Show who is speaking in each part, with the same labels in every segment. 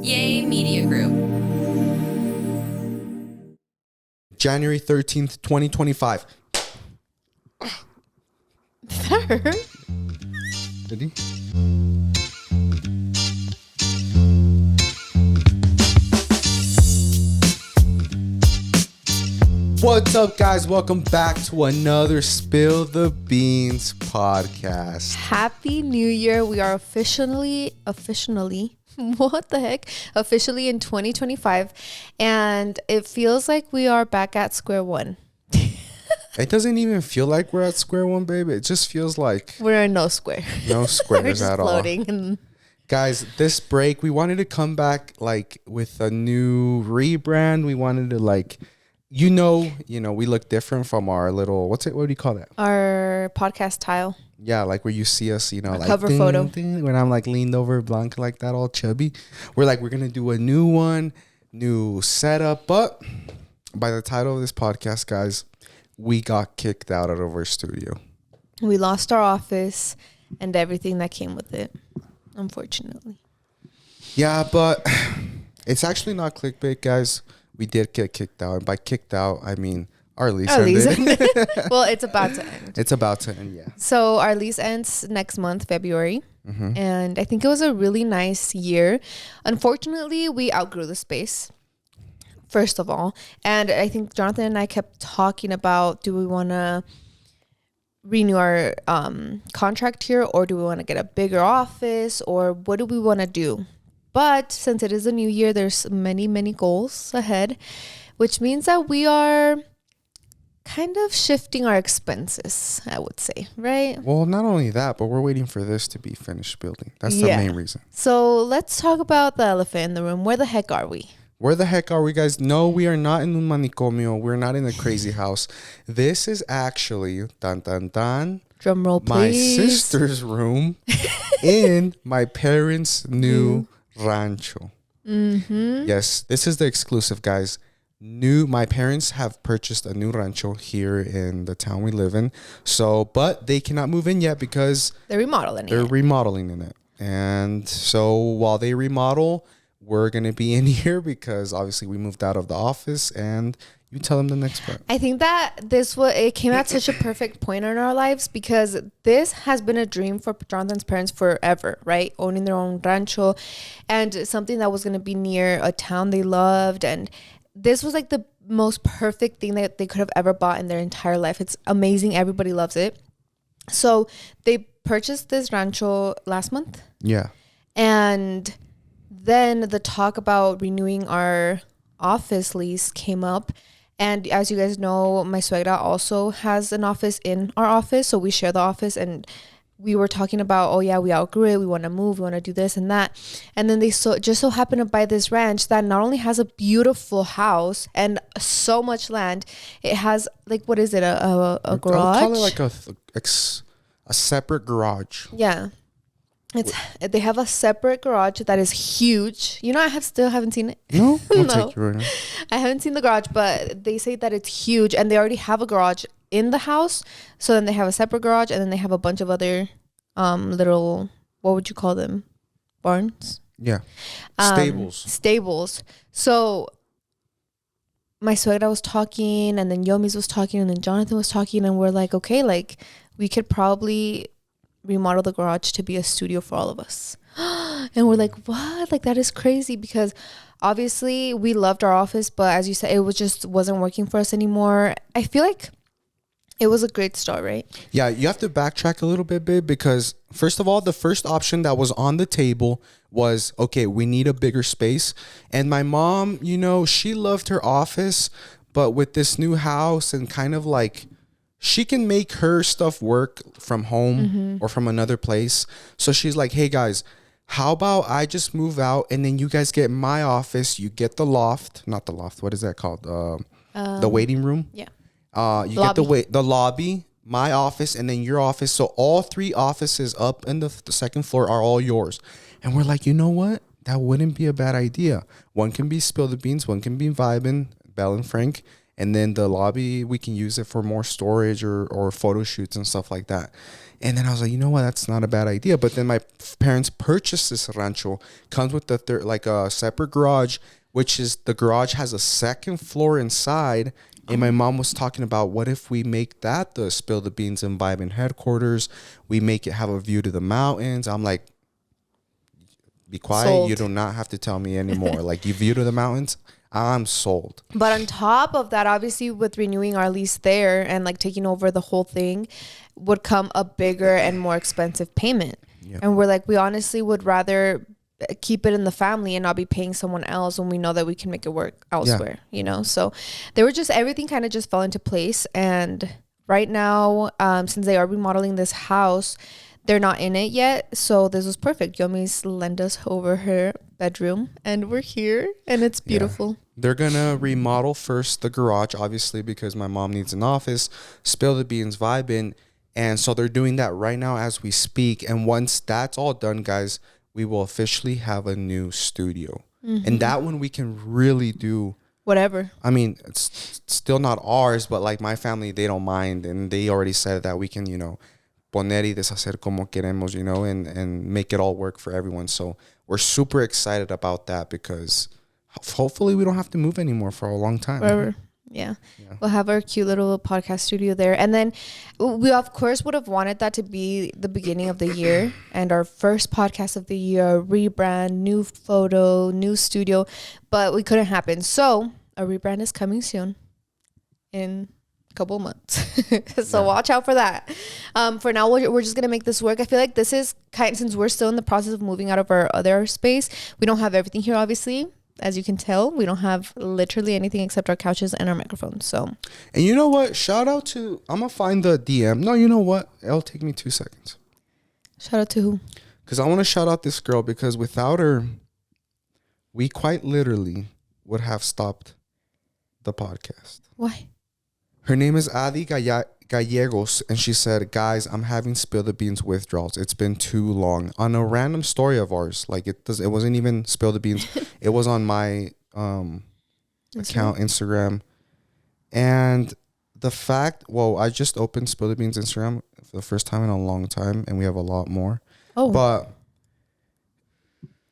Speaker 1: Yay Media Group.
Speaker 2: January 13th, 2025.
Speaker 1: Did that hurt?
Speaker 2: Did he? What's up, guys? Welcome back to another Spill the Beans podcast.
Speaker 1: Happy New Year. We are officially, what the heck? Officially in 2025. And it feels like we are back at square one.
Speaker 2: It doesn't even feel like we're at square one, baby. It just feels like
Speaker 1: we're in no square.
Speaker 2: No squares
Speaker 1: we're just
Speaker 2: at
Speaker 1: floating
Speaker 2: all. Guys, this break, we wanted to come back like with a new rebrand. We wanted to we look different from our little, what do you call that?
Speaker 1: Our podcast tile.
Speaker 2: Yeah, like where you see us, like
Speaker 1: cover photo.
Speaker 2: When I'm like leaned over Blanca like that, all chubby. We're going to do a new one, new setup. But by the title of this podcast, guys, we got kicked out of our studio.
Speaker 1: We lost our office and everything that came with it, unfortunately.
Speaker 2: Yeah, but it's actually not clickbait, guys. We did get kicked out. And by kicked out, I mean our lease ended.
Speaker 1: Well, it's about to end.
Speaker 2: It's about to end, yeah.
Speaker 1: So our lease ends next month, February. Mm-hmm. And I think it was a really nice year. Unfortunately, we outgrew the space, first of all. And I think Jonathan and I kept talking about, do we want to renew our contract here, or do we want to get a bigger office, or what do we want to do? But since it is a new year, there's many, many goals ahead, which means that we are kind of shifting our expenses, I would say, right?
Speaker 2: Well, not only that, but we're waiting for this to be finished building. That's the main reason.
Speaker 1: So let's talk about the elephant in the room. Where the heck are we?
Speaker 2: Where the heck are we, guys? No, we are not in the manicomio. We're not in the crazy house. This is actually,
Speaker 1: drum roll,
Speaker 2: my
Speaker 1: please.
Speaker 2: sister's room in my parents' new rancho.
Speaker 1: Mm-hmm.
Speaker 2: Yes, this is the exclusive, guys. My parents have purchased a new rancho here in the town we live in. So, but they cannot move in yet because
Speaker 1: they're remodeling
Speaker 2: in it. And so while they remodel, we're going to be in here because obviously we moved out of the office. And you tell them the next part.
Speaker 1: I think that it came at such a perfect point in our lives because this has been a dream for Jonathan's parents forever, right? Owning their own rancho and something that was going to be near a town they loved. And this was like the most perfect thing that they could have ever bought in their entire life. It's amazing. Everybody loves it. So they purchased this rancho last month.
Speaker 2: Yeah.
Speaker 1: And then the talk about renewing our office lease came up. And as you guys know, my suegra also has an office in our office. So we share the office, and we were talking about, we outgrew it. We want to move. We want to do this and that. And then they just so happened to buy this ranch that not only has a beautiful house and so much land, it has what is it? A garage?
Speaker 2: I would call it a separate garage.
Speaker 1: Yeah. They have a separate garage that is huge. I still haven't seen it.
Speaker 2: No, I'll take you right now.
Speaker 1: I haven't seen the garage, but they say that it's huge, and they already have a garage in the house. So then they have a separate garage, and then they have a bunch of other little, what would you call them? Barns?
Speaker 2: Yeah.
Speaker 1: Stables. So my suegra was talking, and then Yomis was talking, and then Jonathan was talking, and we're like, okay, we could probably remodel the garage to be a studio for all of us. And we're like, what? That is crazy, because obviously we loved our office, but as you said, it wasn't working for us anymore. I feel like it was a great start, right?
Speaker 2: Yeah, you have to backtrack a little bit, babe, because first of all, the first option that was on the table was, okay, we need a bigger space. And my mom, she loved her office, but with this new house and kind of she can make her stuff work from home or from another place. So she's like, hey, guys, how about I just move out and then you guys get my office. You get the loft. Not the loft. What is that called? The waiting room.
Speaker 1: Yeah.
Speaker 2: You lobby. Get the lobby, my office, and then your office. So all three offices up in the second floor are all yours. And we're like, you know what? That wouldn't be a bad idea. One can be Spill the Beans. One can be Vibin', Belle and Frank. And then the lobby, we can use it for more storage or photo shoots and stuff like that. And then I was like, you know what? That's not a bad idea. But then my parents purchased this rancho. Comes with a separate garage, which is the garage has a second floor inside. And my mom was talking about, what if we make that the Spill the Beans and Vibe and headquarters? We make it have a view to the mountains. I'm like, be quiet. Sold. You do not have to tell me anymore. Like, you view to the mountains, I'm sold.
Speaker 1: But on top of that, obviously with renewing our lease there and like taking over the whole thing would come a bigger and more expensive payment. Yeah. And we're like, we honestly would rather keep it in the family and not be paying someone else when we know that we can make it work elsewhere, you know? So they were just, everything kind of just fell into place. And right now, since they are remodeling this house, they're not in it yet. So this was perfect. Yomi's lent us over her bedroom and we're here and it's beautiful.
Speaker 2: Yeah. They're going to remodel first the garage, obviously, because my mom needs an office, Spill the Beans, Vibe in. And so they're doing that right now as we speak. And once that's all done, guys, we will officially have a new studio. Mm-hmm. And that one we can really do
Speaker 1: whatever.
Speaker 2: I mean, it's still not ours, but like my family, they don't mind. And they already said that we can, you know, poner y deshacer como queremos, you know, and make it all work for everyone. So we're super excited about that because hopefully we don't have to move anymore for a long time.
Speaker 1: Forever. Yeah. We'll have our cute little podcast studio there. And then we, of course, would have wanted that to be the beginning of the year and our first podcast of the year, rebrand, new photo, new studio, but we couldn't happen. So a rebrand is coming soon in a couple of months. So watch out for that. For now, we're just going to make this work. I feel like this is since we're still in the process of moving out of our other space, we don't have everything here, obviously. As you can tell, we don't have literally anything except our couches and our microphones. So,
Speaker 2: and you know what? Shout out to, I'm going to find the DM. No, you know what? It'll take me 2 seconds.
Speaker 1: Shout out to who?
Speaker 2: Because I want to shout out this girl because without her, we quite literally would have stopped the podcast.
Speaker 1: Why?
Speaker 2: Her name is Adi Gallegos, and she said, guys, I'm having Spill the Beans withdrawals. It's been too long. On a random story of ours, like it wasn't even Spill the Beans. It was on my account, Instagram. And the fact, I just opened Spill the Beans Instagram for the first time in a long time, and we have a lot more. Oh. But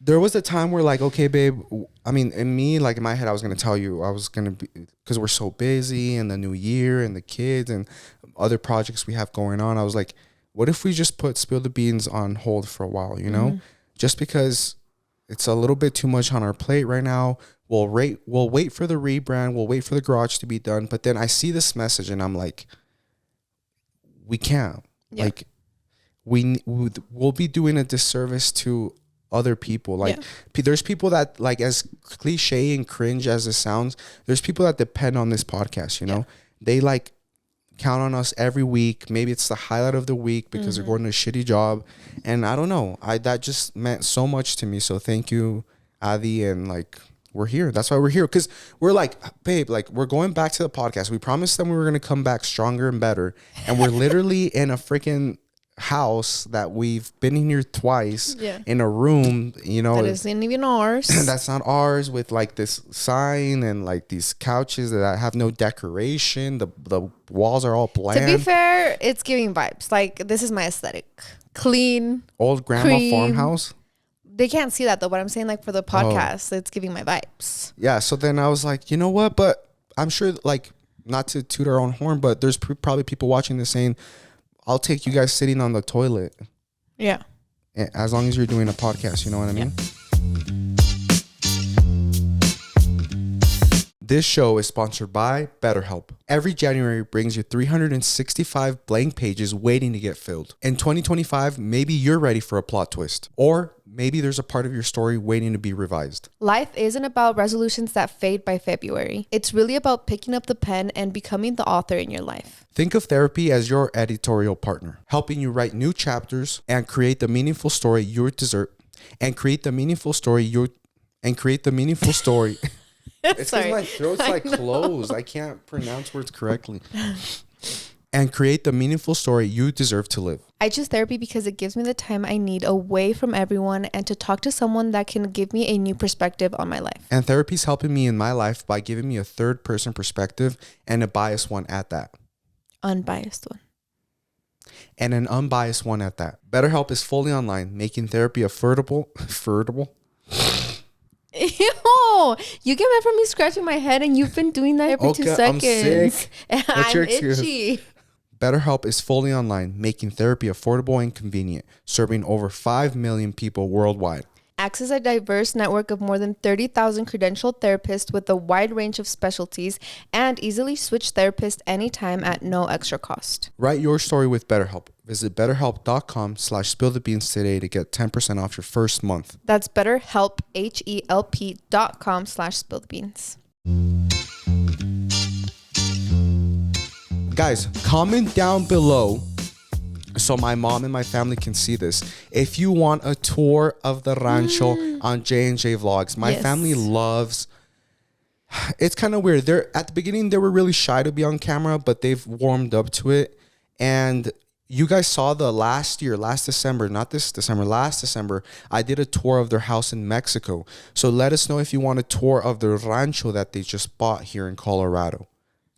Speaker 2: there was a time where like, okay, babe, I mean, in me, like in my head, I was going to tell you, I was going to be, because we're so busy and the new year and the kids and other projects we have going on. I was like, what if we just put Spill the Beans on hold for a while, you know? Just because it's a little bit too much on our plate right now. We'll wait for the rebrand. We'll wait for the garage to be done. But then I see this message and I'm like, we can't. Yeah. Like, we'll be doing a disservice to other people. Like there's people that, like, as cliche and cringe as it sounds, there's people that depend on this podcast, you know? They like count on us every week. Maybe it's the highlight of the week because they're going to a shitty job. And I don't know, that just meant so much to me. So thank you, Adi. And like, we're here. That's why we're here. Because we're like, babe, like we're going back to the podcast. We promised them we were going to come back stronger and better. And we're literally in a freaking house that we've been in here twice in a room, you know,
Speaker 1: that isn't even ours.
Speaker 2: That's not ours, with like this sign and like these couches that have no decoration. The walls are all bland.
Speaker 1: To be fair, it's giving vibes. Like, this is my aesthetic. Clean,
Speaker 2: old grandma farmhouse.
Speaker 1: They can't see that though, but I'm saying like for the podcast, it's giving my vibes.
Speaker 2: Yeah. So then I was like, you know what? But I'm sure, like, not to toot our own horn, but there's probably people watching this saying, I'll take you guys sitting on the toilet.
Speaker 1: Yeah.
Speaker 2: As long as you're doing a podcast, you know what I mean? This show is sponsored by BetterHelp. Every January brings you 365 blank pages waiting to get filled. In 2025, maybe you're ready for a plot twist. Or maybe there's a part of your story waiting to be revised.
Speaker 1: Life isn't about resolutions that fade by February. It's really about picking up the pen and becoming the author in your life.
Speaker 2: Think of therapy as your editorial partner, helping you write new chapters and create the meaningful story you deserve. It's because my throat's like closed. I can't pronounce words correctly. and create the meaningful story you deserve to live.
Speaker 1: I choose therapy because it gives me the time I need away from everyone and to talk to someone that can give me a new perspective on my life.
Speaker 2: And therapy's helping me in my life by giving me a third person perspective and a biased one at that.
Speaker 1: Unbiased one.
Speaker 2: And an unbiased one at that. BetterHelp is fully online, making therapy affordable.
Speaker 1: Ew, you get mad from me scratching my head and you've been doing that every 2 seconds.
Speaker 2: I'm sick.
Speaker 1: I'm itchy.
Speaker 2: BetterHelp is fully online, making therapy affordable and convenient, serving over 5 million people worldwide.
Speaker 1: Access a diverse network of more than 30,000 credentialed therapists with a wide range of specialties and easily switch therapists anytime at no extra cost.
Speaker 2: Write your story with BetterHelp. Visit betterhelp.com/spillthebeans today to get 10% off your first month.
Speaker 1: That's BetterHelp, HELP.com/spillthebeans.
Speaker 2: Guys, comment down below so my mom and my family can see this. If you want a tour of the rancho on J&J Vlogs, my family loves. It's kind of weird. At the beginning, they were really shy to be on camera, but they've warmed up to it. And you guys saw last December, I did a tour of their house in Mexico. So let us know if you want a tour of the rancho that they just bought here in Colorado.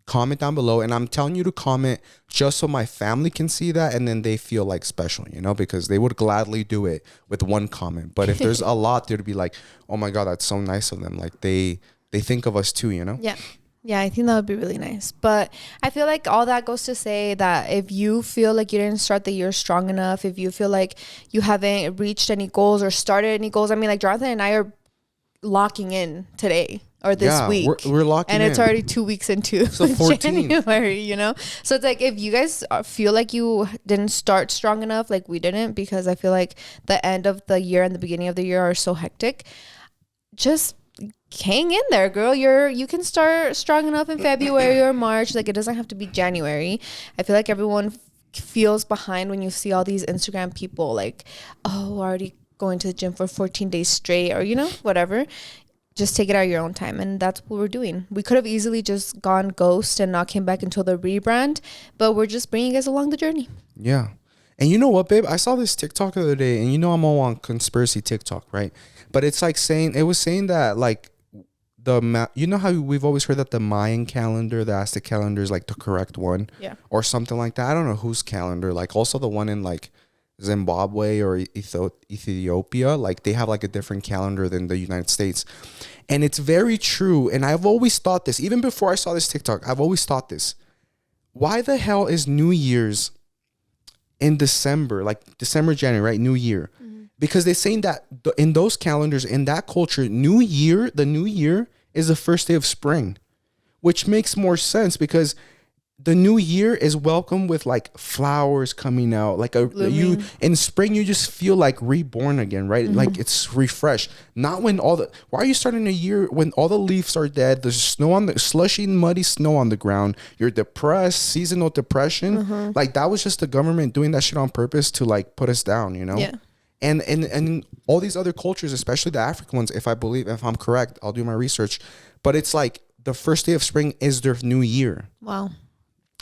Speaker 2: Comment down below, and I'm telling you to comment just so my family can see that, and then they feel like special, because they would gladly do it with one comment. But if there's a lot, they'd be like, oh my God, that's so nice of them. Like they think of us too,
Speaker 1: Yeah. Yeah, I think that would be really nice. But I feel like all that goes to say that if you feel like you didn't start the year strong enough, if you feel like you haven't reached any goals or started any goals, I mean, like Jonathan and I are locking in today. Or this week.
Speaker 2: We're locking in.
Speaker 1: And it's already 2 weeks into January, So it's like, if you guys feel like you didn't start strong enough, like we didn't, because I feel like the end of the year and the beginning of the year are so hectic, just hang in there, girl. You can start strong enough in February or March. Like, it doesn't have to be January. I feel like everyone feels behind when you see all these Instagram people like, oh, already going to the gym for 14 days straight, or, whatever. Just take it out of your own time. And that's what we're doing. We could have easily just gone ghost and not came back until the rebrand, but we're just bringing you guys along the journey.
Speaker 2: Yeah. And you know what, babe? I saw this TikTok the other day, and I'm all on conspiracy TikTok, right? But it's like saying that like how we've always heard that the Mayan calendar, the Aztec calendar is like the correct one, or something like that. I don't know whose calendar. Like also the one in like Zimbabwe or Ethiopia, like they have like a different calendar than the United States. And it's very true. And I've always thought this, even before I saw this TikTok, I've always thought this. Why the hell is New Year's in December, like December, January, right? New Year. Mm-hmm. Because they're saying that in those calendars, in that culture, the New Year is the first day of spring, which makes more sense because the new year is welcome with like flowers coming out, like in spring you just feel like reborn again, right? Mm-hmm. Like it's refreshed. Not when why are you starting a year when all the leaves are dead? There's slushy, muddy snow on the ground. You're depressed, seasonal depression. Mm-hmm. Like that was just the government doing that shit on purpose to like put us down, Yeah. And all these other cultures, especially the African ones, if I'm correct, I'll do my research. But it's like the first day of spring is their new year.
Speaker 1: Wow.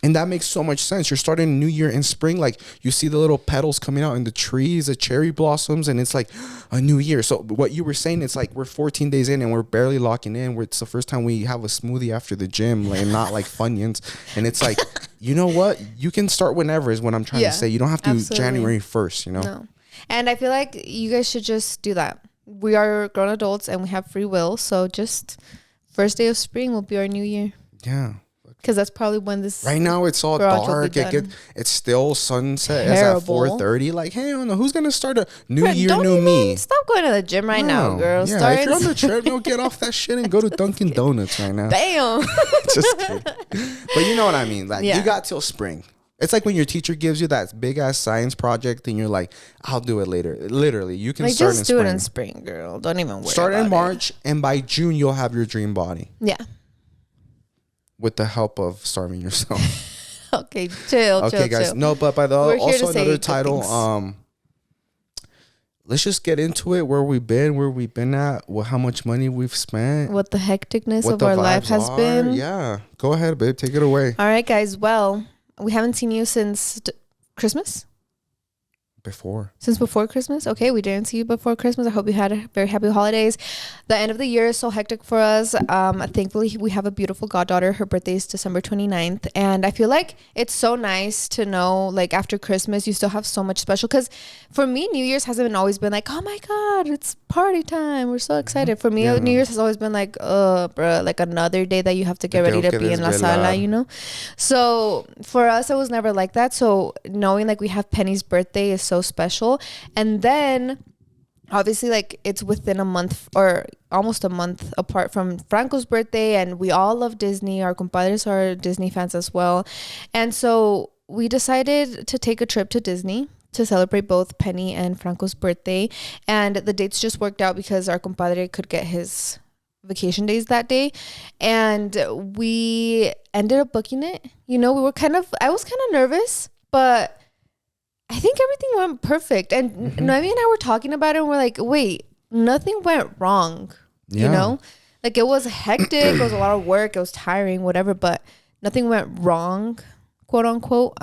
Speaker 2: And that makes so much sense. You're starting a new year in spring. Like you see the little petals coming out in the trees, the cherry blossoms, and it's like a new year. So what you were saying, it's like we're 14 days in and we're barely locking in. It's the first time we have a smoothie after the gym, like not like Funyuns. And it's like, you know what? You can start whenever is what I'm trying to say. You don't have to do January 1st, No.
Speaker 1: And I feel like you guys should just do that. We are grown adults and we have free will. So just first day of spring will be our new year.
Speaker 2: Yeah.
Speaker 1: Because that's probably when this.
Speaker 2: Right now it's all dark. It's still sunset. It's at 4:30. Like, hey, I don't know who's gonna start a new year, new me.
Speaker 1: Stop going to the gym right now, girl.
Speaker 2: Yeah, if you're on the treadmill, get off that shit and go to Dunkin' Donuts right now.
Speaker 1: Damn.
Speaker 2: Just kidding. But you know what I mean. Like you got till spring. It's like when your teacher gives you that big ass science project and you're like, I'll do it later. Literally, you can start in spring. Just do it
Speaker 1: in spring, girl. Don't even worry.
Speaker 2: Start in March, and by June you'll have your dream body.
Speaker 1: Yeah.
Speaker 2: With the help of starving yourself.
Speaker 1: Okay, chill,
Speaker 2: guys.
Speaker 1: Chill.
Speaker 2: No, but by the also another title. Let's just get into it. Where we've been at, how much money we've spent,
Speaker 1: what the hecticness of our life has been.
Speaker 2: Yeah, go ahead, babe. Take it away.
Speaker 1: All right, guys. Well, we haven't seen you since Christmas. Since before Christmas. Okay, we didn't see you before Christmas. I hope you had a very happy holidays. The end of the year is so hectic for us. Thankfully we have a beautiful goddaughter. Her birthday is December 29th, and I feel like it's so nice to know, like, after Christmas you still have so much special, because for me New Year's hasn't always been like, oh my god, it's party time, we're so excited. For me, New Year's has always been like, bruh, like another day that you have to get ready to be in la sala, you know. So for us it was never like that. So knowing like we have Penny's birthday is so special. And then obviously like it's within a month or almost a month apart from Franco's birthday, and we all love Disney. Our compadres are Disney fans as well, and so we decided to take a trip to Disney to celebrate both Penny and Franco's birthday. And the dates just worked out because our compadre could get his vacation days that day, and we ended up booking it. You know, I was kind of nervous, but I think everything went perfect. And Noemi and I were talking about it, and we're like, wait, nothing went wrong. You know, like it was hectic, it was a lot of work, it was tiring, whatever, but nothing went wrong, quote unquote.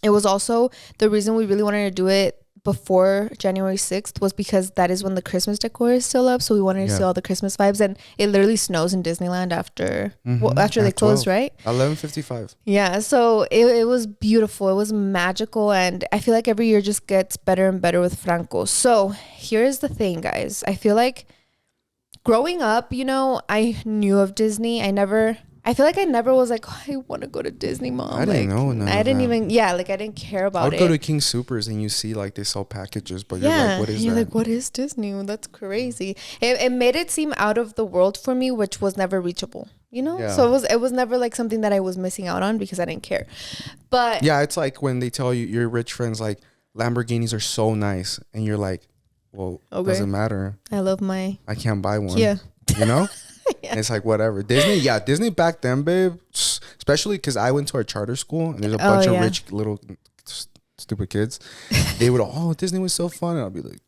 Speaker 1: It was also the reason we really wanted to do it before January 6th was because that is when the Christmas decor is still up. So we wanted to see all the Christmas vibes, and it literally snows in Disneyland after they close, right?
Speaker 2: 11:55.
Speaker 1: Yeah. So it was beautiful. It was magical. And I feel like every year just gets better and better with Franco. So here's the thing, guys. I feel like growing up, you know, I knew of Disney. I feel like I never was like, oh, I want to go to Disney, Mom.
Speaker 2: I didn't know.
Speaker 1: I didn't even, like I didn't care about it.
Speaker 2: I would go to King Supers and you see like they sell packages, but you're like, what is that?
Speaker 1: You're like, what is Disney? That's crazy. It made it seem out of the world for me, which was never reachable, you know? Yeah. So it was never like something that I was missing out on because I didn't care. But
Speaker 2: yeah, it's like when they tell you, your rich friends, like Lamborghinis are so nice. And you're like, well, doesn't matter.
Speaker 1: I
Speaker 2: can't buy one.
Speaker 1: Yeah.
Speaker 2: You know? And it's like, whatever. Disney back then, babe, especially because I went to a charter school and there's a bunch of rich little stupid kids. They would Disney was so fun. And I'll be like,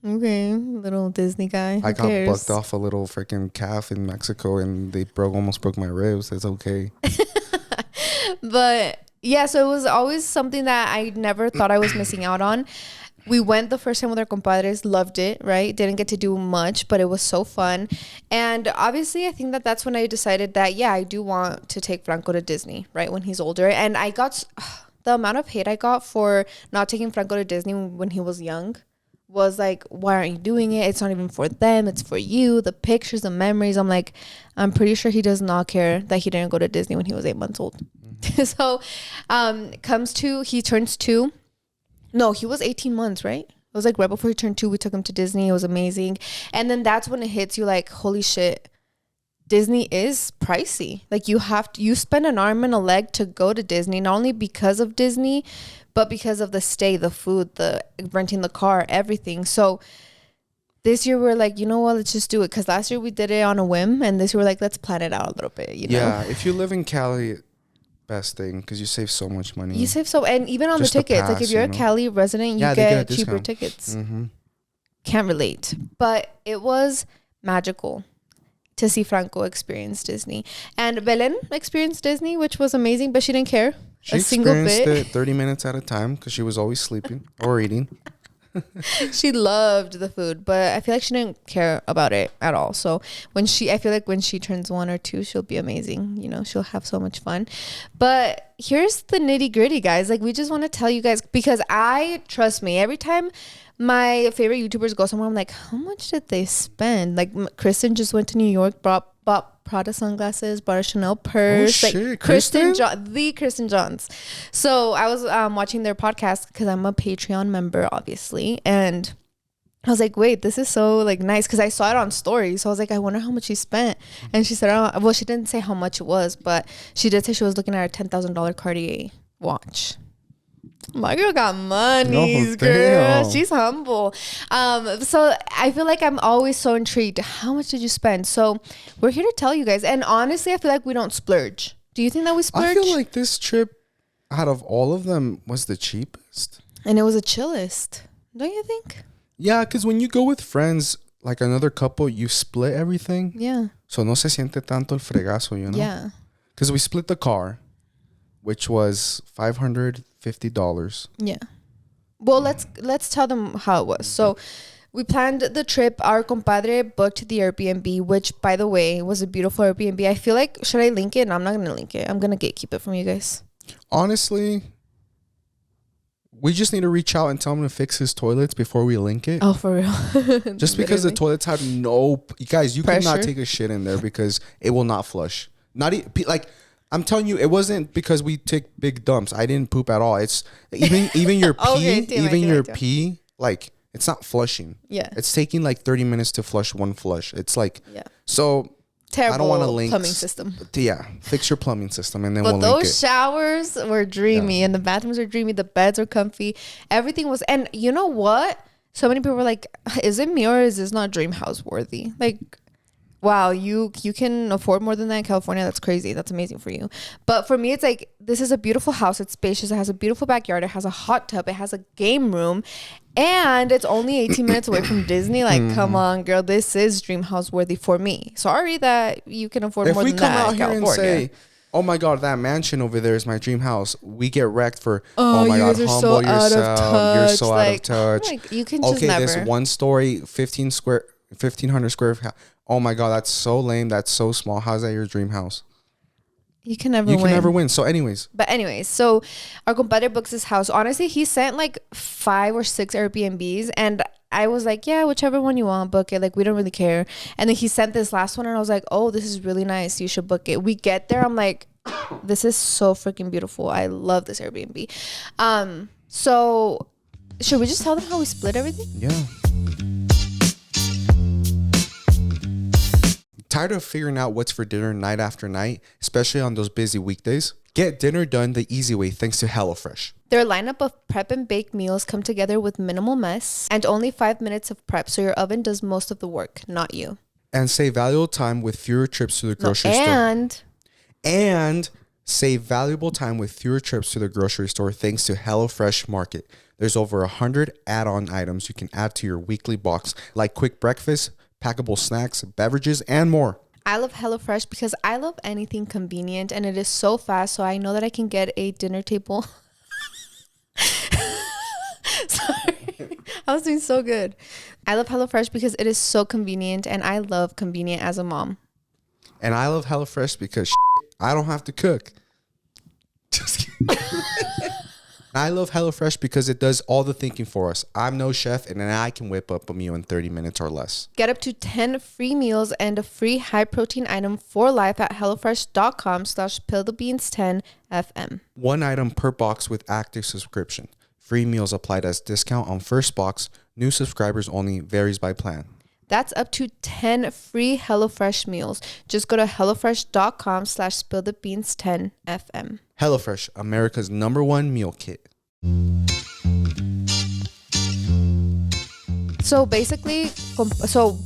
Speaker 2: okay,
Speaker 1: little Disney guy.
Speaker 2: I got bucked off a little freaking calf in Mexico and they almost broke my ribs. It's okay.
Speaker 1: But yeah, so it was always something that I never thought I was missing out on. We went the first time with our compadres, loved it, right? Didn't get to do much, but it was so fun. And obviously, I think that's when I decided that, I do want to take Franco to Disney, right? When he's older. And I got the amount of hate I got for not taking Franco to Disney when he was young was like, why aren't you doing it? It's not even for them. It's for you. The pictures, the memories. I'm like, I'm pretty sure he does not care that he didn't go to Disney when he was 8 months old. Mm-hmm. So he turns 2. No, he was 18 months, right? It was like right before he turned 2, we took him to Disney. It was amazing. And then that's when it hits you like, holy shit, Disney is pricey. Like you spend an arm and a leg to go to Disney, not only because of Disney, but because of the stay, the food, the renting the car, everything. So this year we're like, you know what, let's just do it. Because last year we did it on a whim, and this year we're like, let's plan it out a little bit, you know?
Speaker 2: Yeah, if you live in Cali, best thing, because you save so much money.
Speaker 1: And even on just the tickets, like if you're a Cali resident, you get cheaper tickets.
Speaker 2: Mm-hmm.
Speaker 1: Can't relate, but it was magical to see Franco experience Disney, and Belen experienced Disney, which was amazing, but she didn't care
Speaker 2: a single bit. She experienced it 30 minutes at a time because she was always sleeping or eating.
Speaker 1: She loved the food, but I feel like she didn't care about it at all. So I feel like when she turns 1 or 2, she'll be amazing. You know, she'll have so much fun. But here's the nitty gritty, guys. Like, we just want to tell you guys, because trust me, every time my favorite YouTubers go somewhere, I'm like, how much did they spend? Like, Kristen just went to New York, bought Prada sunglasses, bought a Chanel purse.
Speaker 2: Oh, shit.
Speaker 1: Like Kristen Johns. So I was watching their podcast because I'm a Patreon member, obviously, and I was like, wait, this is so like nice, because I saw it on stories. So I was like, I wonder how much she spent. And she said, well, she didn't say how much it was, but she did say she was looking at a $10,000 Cartier watch. My girl got money, girl. She's humble. So I feel like I'm always so intrigued. How much did you spend? So we're here to tell you guys. And honestly, I feel like we don't splurge. Do you think that we splurge?
Speaker 2: I feel like this trip, out of all of them, was the cheapest.
Speaker 1: And it was the chillest. Don't you think?
Speaker 2: Yeah, because when you go with friends, like another couple, you split everything.
Speaker 1: Yeah.
Speaker 2: So no se siente tanto el fregazo, you know?
Speaker 1: Yeah.
Speaker 2: Because we split the car. which was $550.
Speaker 1: Yeah. Well, let's tell them how it was. So we planned the trip. Our compadre booked the Airbnb, which, by the way, was a beautiful Airbnb. I feel like, should I link it? No, I'm not going to link it. I'm going to gatekeep it from you guys.
Speaker 2: Honestly, we just need to reach out and tell him to fix his toilets before we link it.
Speaker 1: Oh, for real?
Speaker 2: Just because the toilets have no... You guys, you
Speaker 1: pressure.
Speaker 2: cannot take a shit in there because it will not flush. Like, I'm telling you, it wasn't because we take big dumps. I didn't poop at all. It's even your pee, pee, like, it's not flushing.
Speaker 1: Yeah.
Speaker 2: It's taking like 30 minutes to flush one flush. It's like...
Speaker 1: Yeah.
Speaker 2: So...
Speaker 1: Terrible
Speaker 2: I don't want to link
Speaker 1: plumbing system.
Speaker 2: Yeah, fix your plumbing system and then
Speaker 1: but
Speaker 2: we'll link it.
Speaker 1: Those showers were dreamy and the bathrooms were dreamy. The beds were comfy. Everything was, and you know what? So many people were like, "Is it me or is this not dream house worthy?" Like, wow, you can afford more than that in California. That's crazy. That's amazing for you. But for me, it's like, this is a beautiful house. It's spacious. It has a beautiful backyard. It has a hot tub. It has a game room. And it's only 18 minutes away from Disney. Like, come on, girl. This is dream house worthy for me. Sorry that you can afford more than that in California. If we come out here and say,
Speaker 2: oh my God, that mansion over there is my dream house, we get wrecked for, oh my God, humble yourself. You're so out of touch.
Speaker 1: Like, you can just never.
Speaker 2: This one story, 1,500 square. Oh my God, that's so lame. That's so small. How's that your dream house?
Speaker 1: You can never win.
Speaker 2: So anyways.
Speaker 1: So our compadre books his house. Honestly, he sent like 5 or 6 Airbnbs and I was like, yeah, whichever one you want, book it. Like, we don't really care. And then he sent this last one and I was like, oh, this is really nice. You should book it. We get there. I'm like, this is so freaking beautiful. I love this Airbnb. So should we just tell them how we split everything?
Speaker 2: Yeah. Tired of figuring out what's for dinner night after night, especially on those busy weekdays? Get dinner done the easy way thanks to HelloFresh.
Speaker 1: Their lineup of prep and bake meals come together with minimal mess and only 5 minutes of prep, so your oven does most of the work, not you.
Speaker 2: And save valuable time with fewer trips to the grocery store. And save valuable time with fewer trips to the grocery store thanks to HelloFresh Market. There's over 100 add-on items you can add to your weekly box, like quick breakfast, packable snacks, beverages, and more.
Speaker 1: I love HelloFresh because I love anything convenient and it is so fast, so I know that I can get a dinner table. Sorry, I was doing so good. I love HelloFresh because it is so convenient and I love convenient as a mom.
Speaker 2: And I love HelloFresh because I don't have to cook. Just kidding. I love HelloFresh because it does all the thinking for us. I'm no chef, and then I can whip up a meal in 30 minutes or less.
Speaker 1: Get up to 10 free meals and a free high-protein item for life at HelloFresh.com/PillTheBeans10FM.
Speaker 2: One item per box with active subscription. Free meals applied as discount on first box. New subscribers only. Varies by plan.
Speaker 1: That's up to 10 free HelloFresh meals. Just go to HelloFresh.com/PillTheBeans10FM.
Speaker 2: HelloFresh, America's #1 meal kit.
Speaker 1: So basically,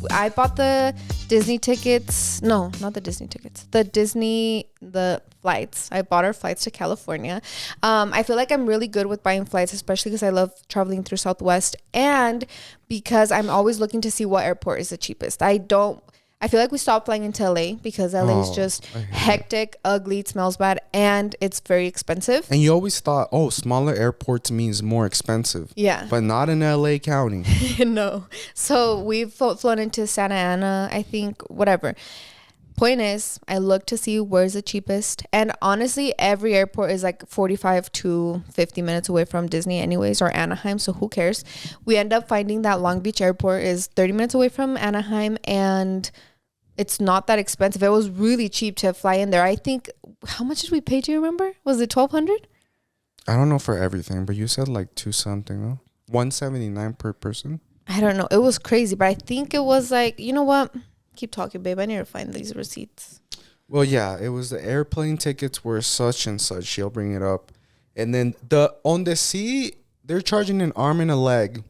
Speaker 1: I bought the Disney tickets. No, not the Disney tickets. The flights. I bought our flights to California. I feel like I'm really good with buying flights, especially because I love traveling through Southwest and because I'm always looking to see what airport is the cheapest. I feel like we stopped flying into LA because LA is just hectic, ugly, it smells bad, and it's very expensive.
Speaker 2: And you always thought, smaller airports means more expensive.
Speaker 1: Yeah.
Speaker 2: But not in LA County.
Speaker 1: No. So we've flown into Santa Ana, I think, whatever. Point is, I looked to see where's the cheapest. And honestly, every airport is like 45 to 50 minutes away from Disney anyways, or Anaheim. So who cares? We end up finding that Long Beach Airport is 30 minutes away from Anaheim. And it's not that expensive. It was really cheap to fly in there. I think, how much did we pay? Do you remember? Was it $1,200?
Speaker 2: I don't know for everything, but you said like 2 something, no? $179 per person?
Speaker 1: I don't know. It was crazy. But I think it was like, you know what? Keep talking, babe. I need to find these receipts.
Speaker 2: Well, yeah, it was the airplane tickets were such and such. She'll bring it up. And then on the sea, they're charging an arm and a leg.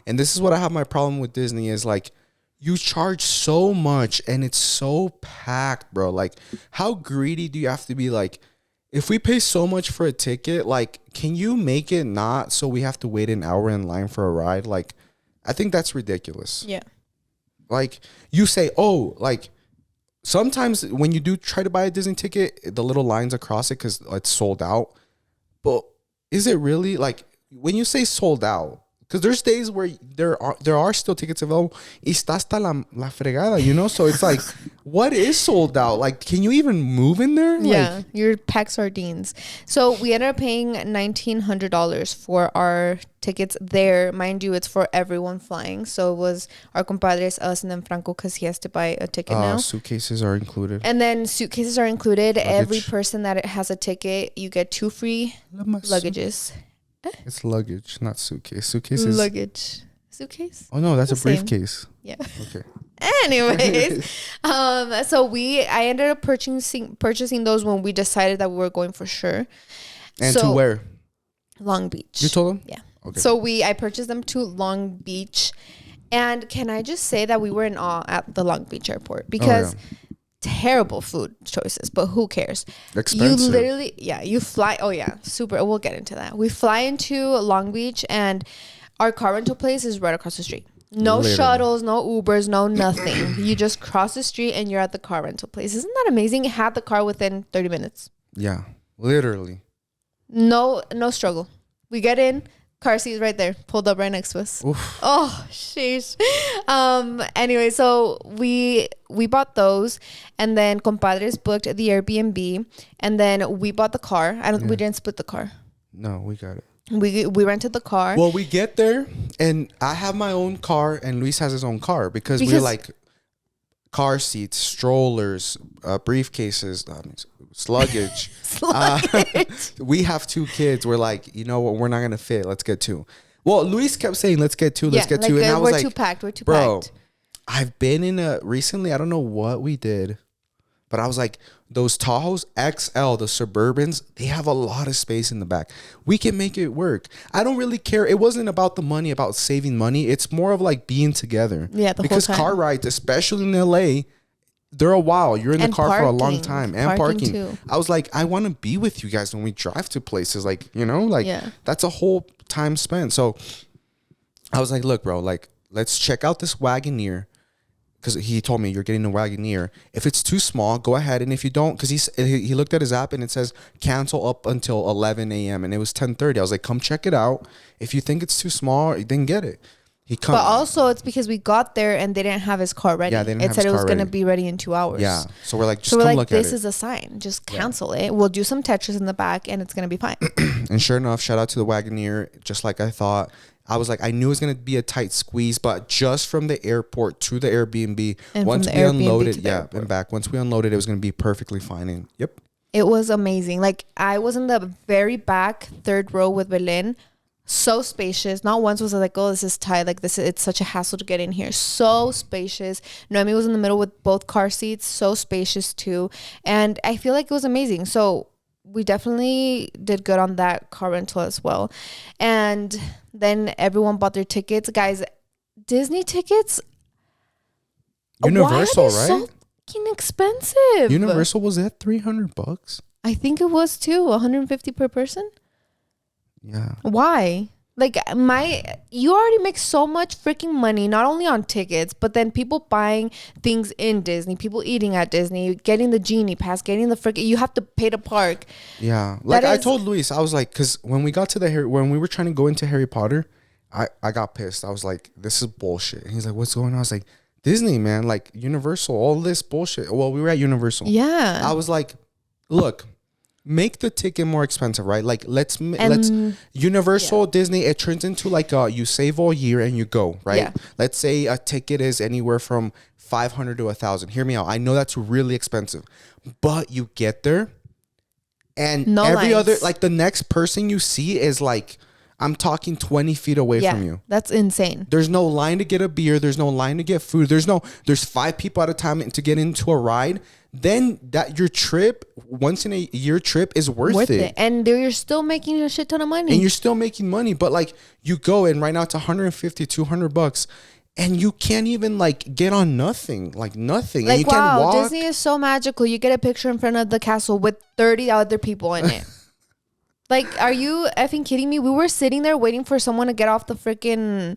Speaker 2: And this is what I have my problem with Disney is like, you charge so much and it's so packed, bro. Like, how greedy do you have to be? Like, if we pay so much for a ticket, like, can you make it not so we have to wait an hour in line for a ride? Like, I think that's ridiculous.
Speaker 1: Yeah.
Speaker 2: Like, you say, sometimes when you do try to buy a Disney ticket, the little lines across it because it's sold out. But is it really like when you say sold out? Because there's days where there are still tickets available. Y está hasta la fregada, you know? So it's like, what is sold out? Like, can you even move in there?
Speaker 1: Yeah,
Speaker 2: Like,
Speaker 1: you're packed sardines. So we ended up paying $1,900 for our tickets there. Mind you, it's for everyone flying. So it was our compadres, us, and then Franco because he has to buy a ticket now.
Speaker 2: Suitcases are included.
Speaker 1: And then suitcases are included. Luggage. Every person that has a ticket, you get 2 free luggages.
Speaker 2: It's luggage, not suitcase. Suitcase is
Speaker 1: luggage. Suitcase?
Speaker 2: Oh no, that's a briefcase.
Speaker 1: Yeah.
Speaker 2: Okay.
Speaker 1: Anyways, so I ended up purchasing those when we decided that we were going for sure.
Speaker 2: And to where?
Speaker 1: Long Beach.
Speaker 2: You told them?
Speaker 1: Yeah.
Speaker 2: Okay.
Speaker 1: So I purchased them to Long Beach, and can I just say that we were in awe at the Long Beach airport because. Terrible food choices, but who cares?
Speaker 2: Expensive.
Speaker 1: You literally, you fly. Oh yeah, super. We'll get into that. We fly into Long Beach, and our car rental place is right across the street. No shuttles, no Ubers, no nothing. You just cross the street and you're at the car rental place. Isn't that amazing? Had the car within 30 minutes.
Speaker 2: Yeah, literally.
Speaker 1: No struggle. We get in. Car seat right there, pulled up right next to us. Oof. Oh, sheesh. Anyway, so we bought those, and then compadres booked the Airbnb, and then we bought the car. We didn't split the car.
Speaker 2: No, we got it.
Speaker 1: We rented the car.
Speaker 2: Well, we get there, and I have my own car, and Luis has his own car because we're like car seats, strollers, briefcases, luggage. We have 2 kids. We're like, you know what? We're not going to fit. Let's get 2. Well, Luis kept saying, let's get 2. Let's get 2. And I was like,
Speaker 1: we're too packed.
Speaker 2: Bro, I've been in recently, I don't know what we did, but I was like, those Tahoes XL, the Suburbans, they have a lot of space in the back. We can make it work. I don't really care. It wasn't about the money, about saving money. It's more of like being together.
Speaker 1: Yeah,
Speaker 2: because
Speaker 1: whole time.
Speaker 2: Car rides, especially in LA, they're a while. You're in the car for a long time. And parking.
Speaker 1: Too.
Speaker 2: I was like, I want to be with you guys when we drive to places. Like, you know, like that's a whole time spent. So I was like, look, bro, like, let's check out this Wagoneer. Because he told me you're getting a Wagoneer. If it's too small, go ahead. And if you don't, because he looked at his app and it says cancel up until 11 a.m. And it was 10:30. I was like, come check it out. If you think it's too small, then get it.
Speaker 1: But also it's because we got there and they didn't have his car ready.
Speaker 2: Yeah, they didn't have his car ready. It said
Speaker 1: it was going to be ready in 2 hours.
Speaker 2: Yeah. So we're like, just come look at it.
Speaker 1: This is a sign. Just cancel it. We'll do some Tetris in the back and it's going to be fine.
Speaker 2: And sure enough, shout out to the Wagoneer, just like I thought. I was like, I knew it was going to be a tight squeeze, but just from the airport to the Airbnb,
Speaker 1: and
Speaker 2: once we unloaded, and back, once we unloaded, it was going to be perfectly fine. And yep.
Speaker 1: It was amazing. Like, I was in the very back 3rd row with Belen. So spacious. Not once was I like, oh, this is tight. Like, it's such a hassle to get in here. So spacious. Noemi was in the middle with both car seats. So spacious too. And I feel like it was amazing. So we definitely did good on that car rental as well. And then everyone bought their tickets. Guys, Disney tickets.
Speaker 2: Universal, right?
Speaker 1: So fucking expensive.
Speaker 2: Universal was at $300.
Speaker 1: I think it was too. $150 per person.
Speaker 2: Yeah.
Speaker 1: Why? Like, you already make so much freaking money, not only on tickets, but then people buying things in Disney, people eating at Disney, getting the Genie Pass, getting the freaking, you have to pay to park.
Speaker 2: Yeah. Like, I told Luis, I was like, because when we got to when we were trying to go into Harry Potter, I got pissed. I was like, this is bullshit. And he's like, what's going on? I was like, Disney, man, like Universal, all this bullshit. Well, we were at Universal.
Speaker 1: Yeah.
Speaker 2: I was like, look, make the ticket more expensive, right? Like, let's Universal, Disney, it turns into like you save all year and you go, right?
Speaker 1: Yeah.
Speaker 2: Let's say a ticket is anywhere from $500 to $1,000. Hear me out. I know that's really expensive, but you get there and every other, like the next person you see is like, I'm talking 20 feet away from you.
Speaker 1: That's insane.
Speaker 2: There's no line to get a beer. There's no line to get food. There's 5 people at a time to get into a ride. Then that your trip, once in a year trip, is worth it.
Speaker 1: And you're still making a shit ton of money.
Speaker 2: And you're still making money. But like you go and right now it's $150, $200 and you can't even like get on nothing. Like nothing.
Speaker 1: Like,
Speaker 2: and you can't walk.
Speaker 1: Disney is so magical. You get a picture in front of the castle with 30 other people in it. Like, are you effing kidding me? We were sitting there waiting for someone to get off the freaking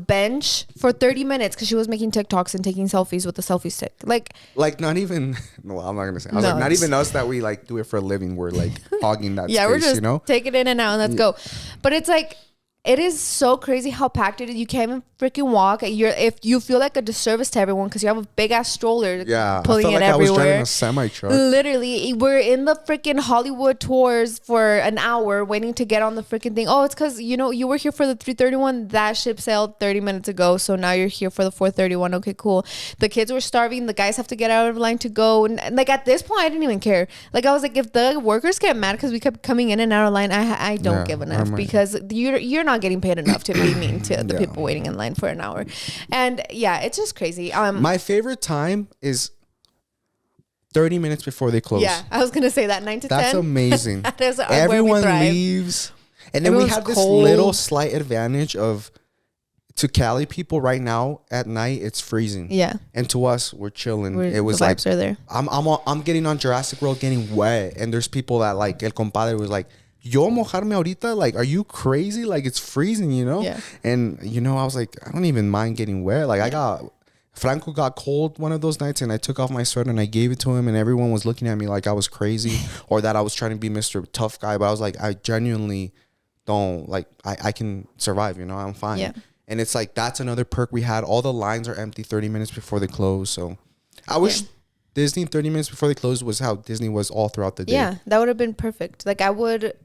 Speaker 1: bench for 30 minutes because she was making TikToks and taking selfies with the selfie stick.
Speaker 2: Like not even. No, I'm not gonna say. I was
Speaker 1: No,
Speaker 2: like, not even us that we like do it for a living. We're like hogging that
Speaker 1: yeah,
Speaker 2: space.
Speaker 1: we're just
Speaker 2: You know,
Speaker 1: take it in and out and let's go. But it's like, it is so crazy how packed it is. You can't even freaking walk. If you feel like a disservice to everyone because you have a big ass stroller, pulling it everywhere. I was driving
Speaker 2: a semi truck.
Speaker 1: Literally, we're in the freaking Hollywood tours for an hour waiting to get on the freaking thing. Oh, it's because you were here for the 331. That ship sailed 30 minutes ago, so now you're here for the 431. Okay, cool. The kids were starving. The guys have to get out of line to go. And like at this point, I didn't even care. Like I was like, if the workers get mad because we kept coming in and out of line, I don't give enough because you're not getting paid enough to be mean to the people waiting in line for an hour. And yeah, it's just crazy.
Speaker 2: My favorite time is 30 minutes before they close.
Speaker 1: Yeah, I was gonna say that 9 to 10.
Speaker 2: That's amazing.
Speaker 1: That is
Speaker 2: everyone leaves, and then we have this little slight advantage of, to Cali people right now at night it's freezing.
Speaker 1: Yeah,
Speaker 2: and to us we're chilling. It was
Speaker 1: the
Speaker 2: like
Speaker 1: vibes are there.
Speaker 2: I'm getting on Jurassic World getting wet, and there's people that like El Compadre was like, yo mojarme ahorita, like are you crazy, like it's freezing,
Speaker 1: Yeah.
Speaker 2: And I was like, I don't even mind getting wet. Like Franco got cold one of those nights and I took off my sweater and I gave it to him and everyone was looking at me like I was crazy or that I was trying to be Mr. Tough Guy, but I was like, I genuinely don't, like I can survive, I'm fine.
Speaker 1: Yeah.
Speaker 2: And it's like, that's another perk we had. All the lines are empty 30 minutes before they close. So I wish Disney 30 minutes before they closed was how Disney was all throughout the day.
Speaker 1: Yeah, that would have been perfect. Like I would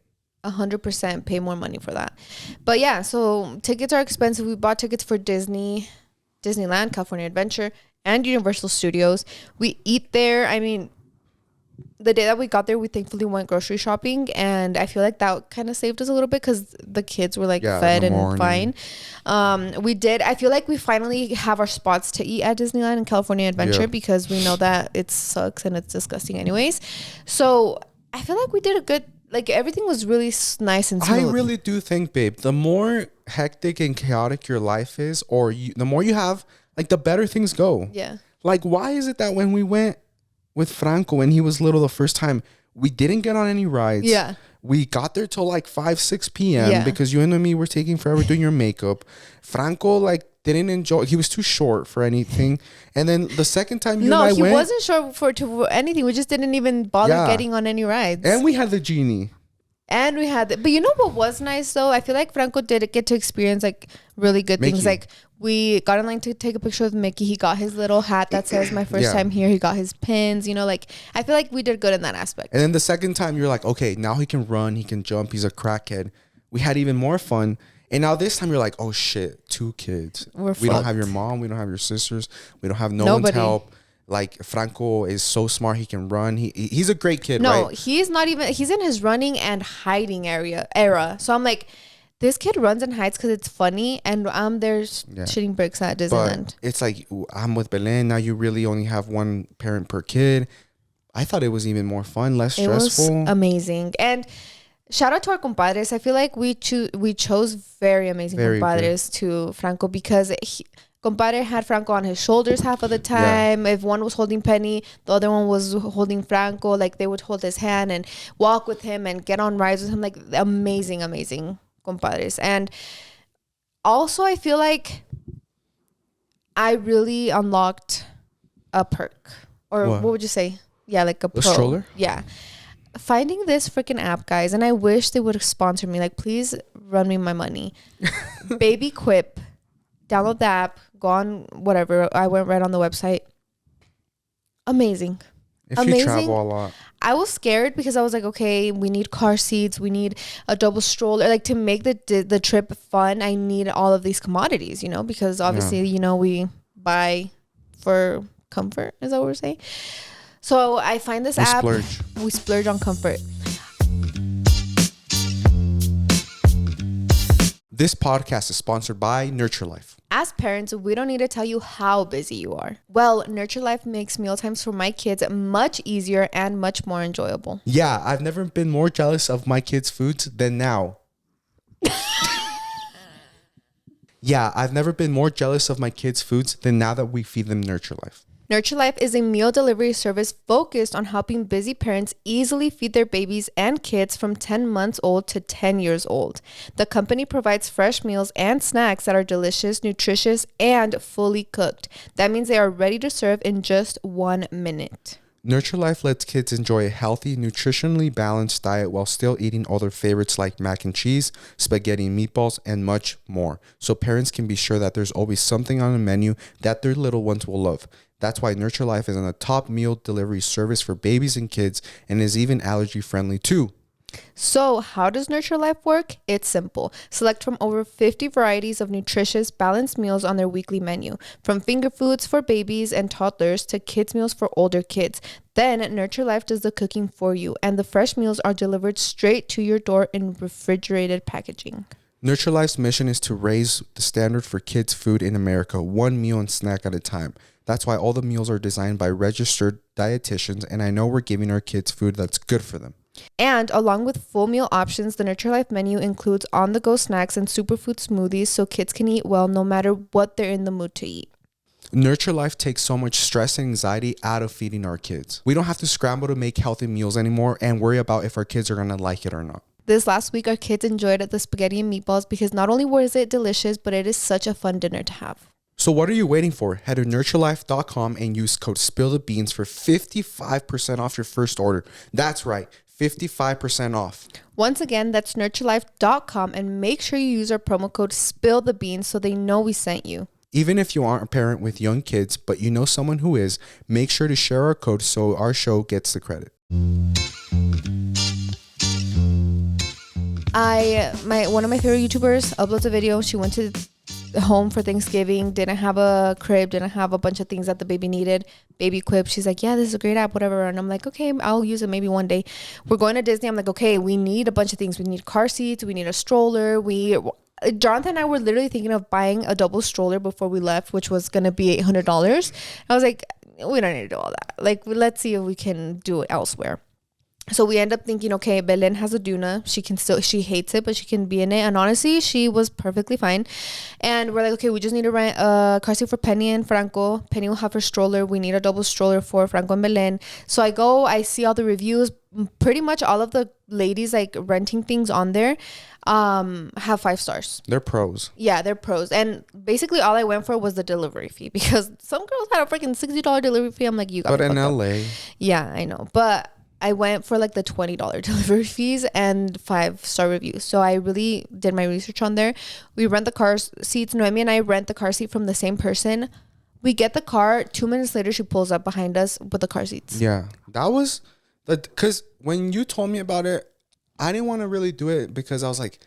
Speaker 1: 100% pay more money for that. But yeah, so tickets are expensive. We bought tickets for Disneyland, California Adventure, and Universal Studios. We eat there. I mean, the day that we got there, we thankfully went grocery shopping, and I feel like that kind of saved us a little bit because the kids were like fed and fine. We did. I feel like we finally have our spots to eat at Disneyland and California Adventure because we know that it sucks and it's disgusting anyways. So I feel like we did a good. Like everything was really nice and smooth.
Speaker 2: I really do think, babe, the more hectic and chaotic your life is, or the more you have, like the better things go.
Speaker 1: Yeah.
Speaker 2: Like, why is it that when we went with Franco when he was little the first time, we didn't get on any rides?
Speaker 1: Yeah.
Speaker 2: We got there till like 5-6 p.m. because you and me were taking forever doing your makeup. Franco like didn't enjoy. He was too short for anything. And then the second time you and I went,
Speaker 1: he wasn't short for anything. We just didn't even bother getting on any rides.
Speaker 2: And we had the genie.
Speaker 1: And we had, but you know what was nice though? I feel like Franco did get to experience like really good things. Like we got in line to take a picture with Mickey. He got his little hat that says "My first time here." He got his pins. Like I feel like we did good in that aspect.
Speaker 2: And then the second time you're like, okay, now he can run, he can jump. He's a crackhead. We had even more fun. And now this time you're like, oh shit, 2 kids. We don't have your mom. We don't have your sisters. We don't have nobody. One's help. Like Franco is so smart. He can run. He's a great kid.
Speaker 1: No,
Speaker 2: right?
Speaker 1: he's not even. He's in his running and hiding era. So I'm like, this kid runs and hides because it's funny, and there's shitting bricks at Disneyland.
Speaker 2: But it's like I'm with Belen. Now you really only have one parent per kid. I thought it was even more fun, less stressful.
Speaker 1: It was amazing. And shout out to our compadres. I feel like we chose very amazing compadres to Franco because compadre had Franco on his shoulders half of the time. If one was holding Penny, the other one was holding Franco. Like they would hold his hand and walk with him and get on rides with him. Like amazing compadres. And also I feel like I really unlocked a perk. Or what would you say? Yeah, like a pro.
Speaker 2: Stroller?
Speaker 1: Yeah. Finding this freaking app, guys, and I wish they would sponsor me. Like, please run me my money. Baby Quip. Download the app. Go on whatever. I went right on the website. Amazing.
Speaker 2: If you travel a lot.
Speaker 1: I was scared because I was like, okay, we need car seats. We need a double stroller. Like to make the trip fun, I need all of these commodities, because obviously, we buy for comfort. Is that what we're saying? So I find this app. We splurge on comfort.
Speaker 2: This podcast is sponsored by Nurture Life.
Speaker 1: As parents, we don't need to tell you how busy you are. Well, Nurture Life makes mealtimes for my kids much easier and much more enjoyable.
Speaker 2: Yeah, I've never been more jealous of my kids' foods than now. Yeah, I've never been more jealous of my kids' foods than now that we feed them Nurture Life.
Speaker 1: Nurture Life is a meal delivery service focused on helping busy parents easily feed their babies and kids from 10 months old to 10 years old. The company provides fresh meals and snacks that are delicious, nutritious, and fully cooked. That means they are ready to serve in just 1 minute.
Speaker 2: Nurture Life lets kids enjoy a healthy, nutritionally balanced diet while still eating all their favorites like mac and cheese, spaghetti and meatballs, and much more. So parents can be sure that there's always something on the menu that their little ones will love. That's why Nurture Life is on a top meal delivery service for babies and kids and is even allergy friendly too.
Speaker 1: So, how does Nurture Life work? It's simple. Select from over 50 varieties of nutritious, balanced meals on their weekly menu, from finger foods for babies and toddlers to kids' meals for older kids. Then, Nurture Life does the cooking for you, and the fresh meals are delivered straight to your door in refrigerated packaging.
Speaker 2: Nurture Life's mission is to raise the standard for kids' food in America, one meal and snack at a time. That's why all the meals are designed by registered dietitians, and I know we're giving our kids food that's good for them.
Speaker 1: And along with full meal options, the Nurture Life menu includes on-the-go snacks and superfood smoothies so kids can eat well no matter what they're in the mood to eat.
Speaker 2: Nurture Life takes so much stress and anxiety out of feeding our kids. We don't have to scramble to make healthy meals anymore and worry about if our kids are going to like it or not.
Speaker 1: This last week, our kids enjoyed the spaghetti and meatballs because not only was it delicious, but it is such a fun dinner to have.
Speaker 2: So what are you waiting for? Head to nurturelife.com and use code SPILLTHEBEANS for 55% off your first order. That's right, 55% off.
Speaker 1: Once again, that's nurturelife.com, and make sure you use our promo code SPILLTHEBEANS so they know we sent you.
Speaker 2: Even if you aren't a parent with young kids, but you know someone who is, make sure to share our code so our show gets the credit.
Speaker 1: One of my favorite YouTubers uploads a video. She went to home for Thanksgiving, didn't have a crib, didn't have a bunch of things that the baby needed. Baby quip. She's like, yeah, this is a great app, whatever. And I'm like, okay, I'll use it maybe one day. We're going to Disney. I'm like, okay, we need a bunch of things. We need car seats. We need a stroller. Jonathan and I were literally thinking of buying a double stroller before we left, which was going to be $800. I was like, we don't need to do all that. Like, let's see if we can do it elsewhere. So we end up thinking, okay, Belen has a Duna. She hates it, but she can be in it. And honestly, she was perfectly fine. And we're like, okay, we just need to rent a car seat for Penny and Franco. Penny will have her stroller. We need a double stroller for Franco and Belen. So I see all the reviews. Pretty much all of the ladies like renting things on there have 5 stars.
Speaker 2: They're pros.
Speaker 1: Yeah, they're pros. And basically all I went for was the delivery fee because some girls had a freaking $60 delivery fee. I'm like, you got
Speaker 2: But in LA.
Speaker 1: Yeah, I know. But I went for like the $20 delivery fees and 5-star reviews. So I really did my research on there. We rent the car seats. Noemi and I rent the car seat from the same person. We get the car. 2 minutes later, she pulls up behind us with the car seats.
Speaker 2: Yeah, that was because when you told me about it, I didn't want to really do it because I was like,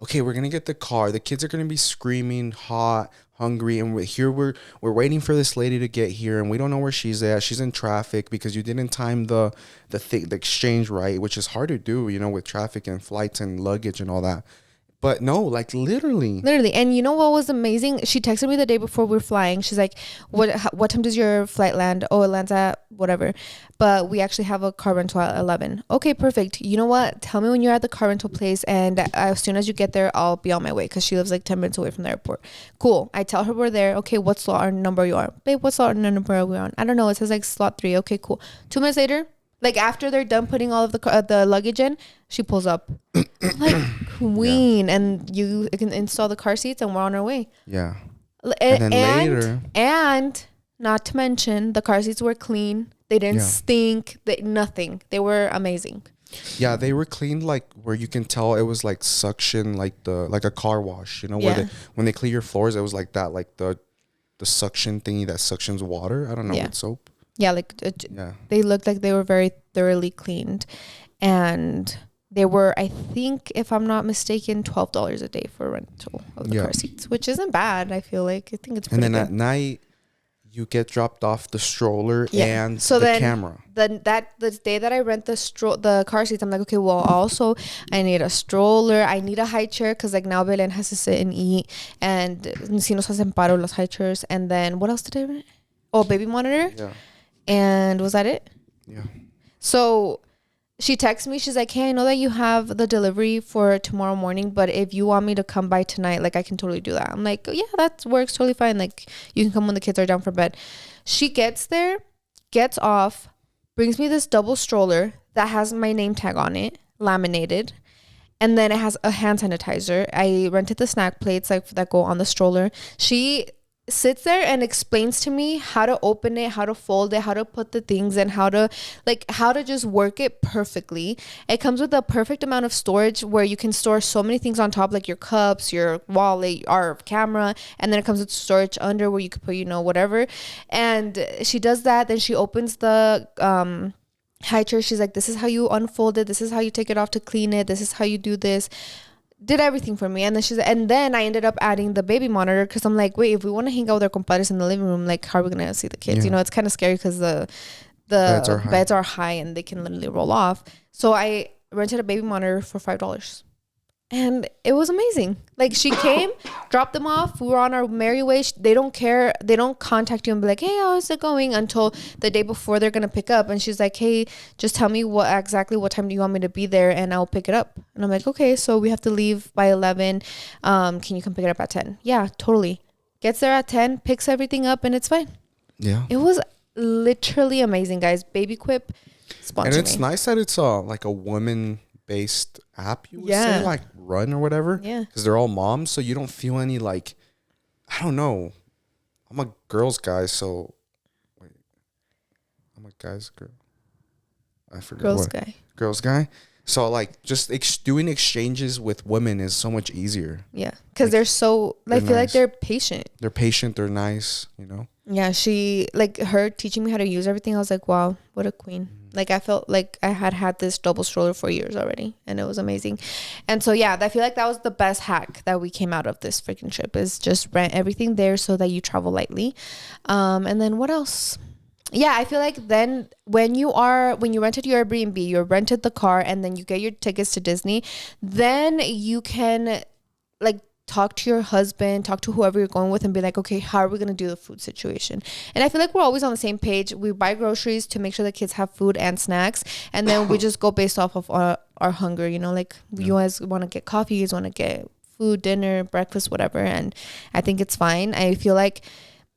Speaker 2: okay, we're gonna get the car. The kids are gonna be screaming, hot, hungry, and we're waiting for this lady to get here, and we don't know where she's at. She's in traffic because you didn't time the exchange right, which is hard to do, with traffic and flights and luggage and all that. But no, like literally. And
Speaker 1: you know what was amazing? She texted me the day before we were flying. She's like, what time does your flight land? Oh, it lands at whatever. But we actually have a car rental at 11. Okay, perfect. You know what? Tell me when you're at the car rental place, and as soon as you get there, I'll be on my way because she lives like 10 minutes away from the airport. Cool. I tell her we're there. Okay, what slot number you are? Babe, what slot number are we on? I don't know. It says like slot 3. Okay, cool. 2 minutes later, like after they're done putting all of the luggage in, she pulls up. Like, queen. Yeah. And you can install the car seats and we're on our way.
Speaker 2: Yeah. And then later.
Speaker 1: And not to mention, the car seats were clean. They didn't stink. Nothing. They were amazing.
Speaker 2: Yeah, they were cleaned like where you can tell it was like suction, like a car wash, where when they clean your floors, it was like that, like the suction thingy that suctions water. I don't know, with soap.
Speaker 1: Yeah, they looked like they were very thoroughly cleaned. And they were, I think, if I'm not mistaken, $12 a day for rental of the car seats, which isn't bad, I feel like. I think it's pretty good.
Speaker 2: And then at night, you get dropped off the stroller and the camera.
Speaker 1: The day that I rent the car seats, I'm like, okay, well, also, I need a stroller. I need a high chair because, like, now Belen has to sit and eat. And si nos hacen paro los high chairs. And then, what else did I rent? Oh, baby monitor.
Speaker 2: Yeah.
Speaker 1: And was that it?
Speaker 2: Yeah.
Speaker 1: So she texts me. She's like, hey, I know that you have the delivery for tomorrow morning, but if you want me to come by totonight, like, I can totally do that. I'm like, oh, yeah, that works totally fine. Like, you can come when the kids are down for bed. She gets there, gets off, brings me this double stroller that has my name tag on it, laminated. And then it has a hand sanitizer. I rented the snack plates like that go on the stroller. She sits there and explains to me how to open it, how to fold it, how to put the things and how to just work it perfectly. It comes with a perfect amount of storage where you can store so many things on top, like your cups, your wallet, our camera, and then it comes with storage under where you could put, whatever. And she does that. Then she opens the high chair. She's like, this is how you unfold it, this is how you take it off to clean it, this is how you do this. Did everything for me. And then I ended up adding the baby monitor because I'm like, wait, if we want to hang out with our compadres in the living room, like how are we gonna see the kids? It's kind of scary because the beds are high and they can literally roll off. So I rented a baby monitor for $5 and it was amazing. Like she came, dropped them off, we were on our merry way. They don't care, they don't contact you and be like, hey, how's it going, until the day before they're gonna pick up. And she's like, hey, just tell me exactly what time do you want me to be there and I'll pick it up. And I'm like, okay, so we have to leave by 11. Can you come pick it up at 10? Yeah, totally. Gets there at 10, picks everything up, and it's fine.
Speaker 2: Yeah,
Speaker 1: it was literally amazing, guys. Baby Quip sponsor me.
Speaker 2: And it's nice that it's like a woman based app, you would say, like Run or whatever, because they're all moms, so you don't feel any like, I don't know, I'm a girl's guy, so wait, I'm a guy's girl, I forget girl's guy, so like just doing exchanges with women is so much easier,
Speaker 1: because they're so, I feel like they're patient, they're nice, she, like, her teaching me how to use everything, I was like, wow, what a queen. Like, I felt like I had this double stroller for years already, and it was amazing. And so, I feel like that was the best hack that we came out of this freaking trip, is just rent everything there so that you travel lightly. And then what else? Yeah, I feel like then when you rented your Airbnb, you rented the car, and then you get your tickets to Disney, then you can, like, talk to your husband, talk to whoever you're going with, and be like, okay, how are we going to do the food situation? And I feel like we're always on the same page. We buy groceries to make sure the kids have food and snacks, and then we just go based off of our hunger, you guys want to get coffee, you guys want to get food, dinner, breakfast, whatever. And I think it's fine. I feel like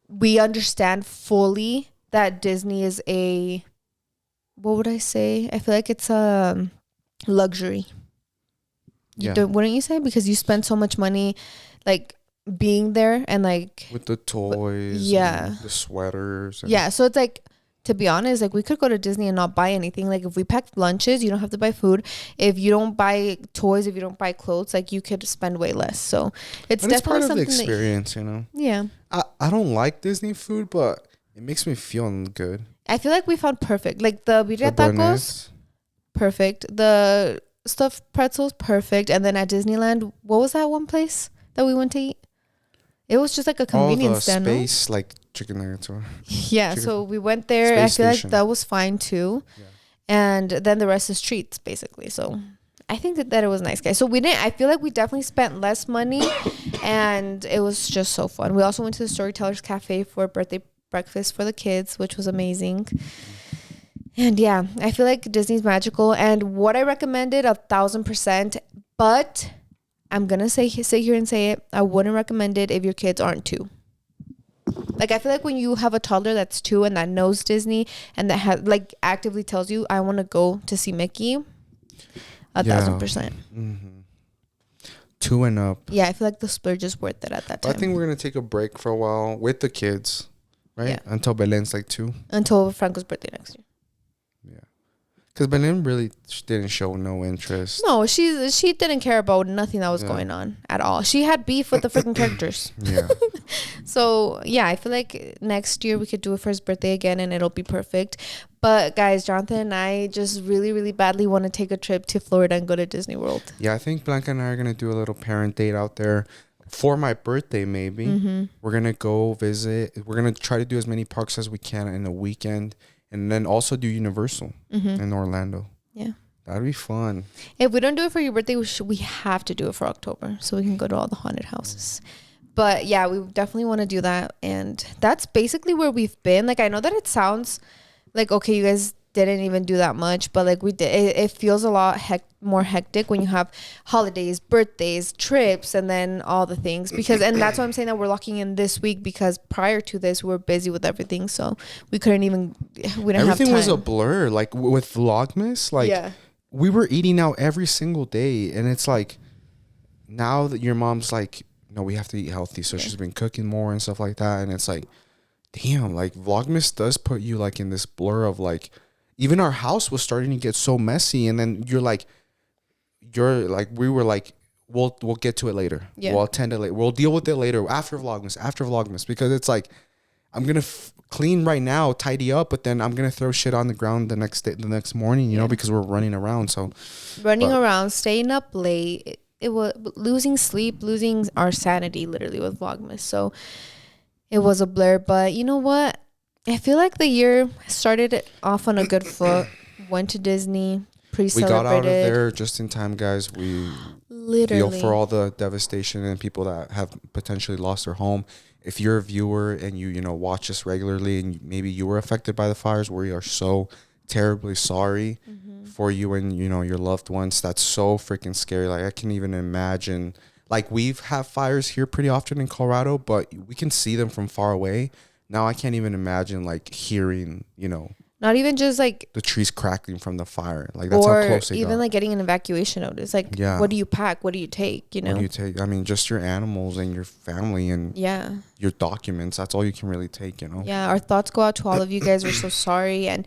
Speaker 1: we understand fully that Disney is what would I say? I feel like it's a luxury. Wouldn't you say? Because you spend so much money, like, being there, and like with the toys, and the sweaters, so it's like, to be honest, like, we could go to Disney and not buy anything. Like, if we packed lunches, you don't have to buy food. If you don't buy toys, if you don't buy clothes, like, you could spend way less. So it's definitely part something of the experience, I don't like Disney food, but it makes me feel good. I feel like we found perfect. Like, the birria tacos, perfect. The stuffed pretzels, perfect. And then at Disneyland, what was that one place that we went to eat? It was just like a convenience stand. Space, like chicken nuggets. So we went there. I feel like that was fine too. And then the rest is treats, basically. So I think that it was nice, guys. So I feel like we definitely spent less money, and it was just so fun. We also went to the Storytellers Cafe for birthday breakfast for the kids, which was amazing. And I feel like Disney's magical, and what I recommended 1,000%, but I'm going to sit here and say it. I wouldn't recommend it if your kids aren't 2. Like, I feel like when you have a toddler that's 2 and that knows Disney and that has, like, actively tells you, I want to go to see Mickey, 1,000%. 2 and up. Yeah, I feel like the splurge is worth it at that time. I think we're going to take a break for a while with the kids, right? Yeah. Until Belen's like 2. Until Franco's birthday next year. Because Belen really didn't show no interest. No, she didn't care about nothing that was going on at all. She had beef with the freaking characters. So, I feel like next year we could do it for his birthday again, and it'll be perfect. But, guys, Jonathan and I just really, really badly want to take a trip to Florida and go to Disney World. Yeah, I think Blanca and I are going to do a little parent date out there. For my birthday, maybe. We're going to go visit. We're going to try to do as many parks as we can in a weekend. And then also do Universal in Orlando. Yeah. That'd be fun. If we don't do it for your birthday, we have to do it for October, so we can go to all the haunted houses. But we definitely want to do that. And that's basically where we've been. Like, I know that it sounds like, okay, you guys didn't even do that much, but like we did. It feels a lot more hectic when you have holidays, birthdays, trips, and then all the things. And that's why I'm saying that we're locking in this week, because prior to this we were busy with everything, so we didn't have time.
Speaker 2: Everything was a blur. Like with Vlogmas, like we were eating out every single day, and it's like now that your mom's like, no, we have to eat healthy, so she's been cooking more and stuff like that, and it's like, damn, like Vlogmas does put you like in this blur of like, even our house was starting to get so messy, and then we were like, we'll get to it later. Yeah. We'll attend it later. We'll deal with it later after Vlogmas, because it's like, I'm going to clean right now, tidy up, but then I'm going to throw shit on the ground the next morning, you know, because we're running around. So
Speaker 1: around, staying up late, it was losing sleep, losing our sanity literally with Vlogmas. So it was a blur, but you know what? I feel like the year started off on a good foot. Went to Disney, pre-celebrated.
Speaker 2: We got out of there just in time, guys. We feel for all the devastation and people that have potentially lost their home. If you're a viewer and you watch us regularly and maybe you were affected by the fires, we are so terribly sorry for you and your loved ones. That's so freaking scary. Like, I can't even imagine. Like, we've had fires here pretty often in Colorado, but we can see them from far away. Now I can't even imagine like hearing,
Speaker 1: not even just like
Speaker 2: the trees crackling from the fire. Like, that's how close they got.
Speaker 1: Or even like getting an evacuation notice. Like, what do you pack? What do you take? What
Speaker 2: do you take? I mean, just your animals and your family and your documents. That's all you can really take,
Speaker 1: Yeah, our thoughts go out to all of you guys. We're so sorry. And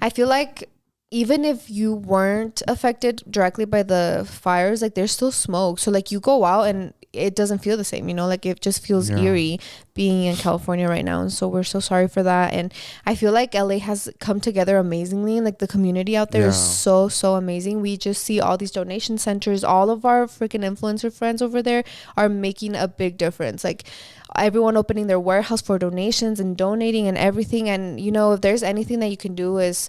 Speaker 1: I feel like even if you weren't affected directly by the fires, like there's still smoke. So like you go out and it doesn't feel the same, like it just feels eerie being in California right now. And so we're so sorry for that. And I feel like LA has come together amazingly. Like the community out there is so amazing. We just see all these donation centers. All of our freaking influencer friends over there are making a big difference. Like everyone opening their warehouse for donations and donating and everything. And if there's anything that you can do is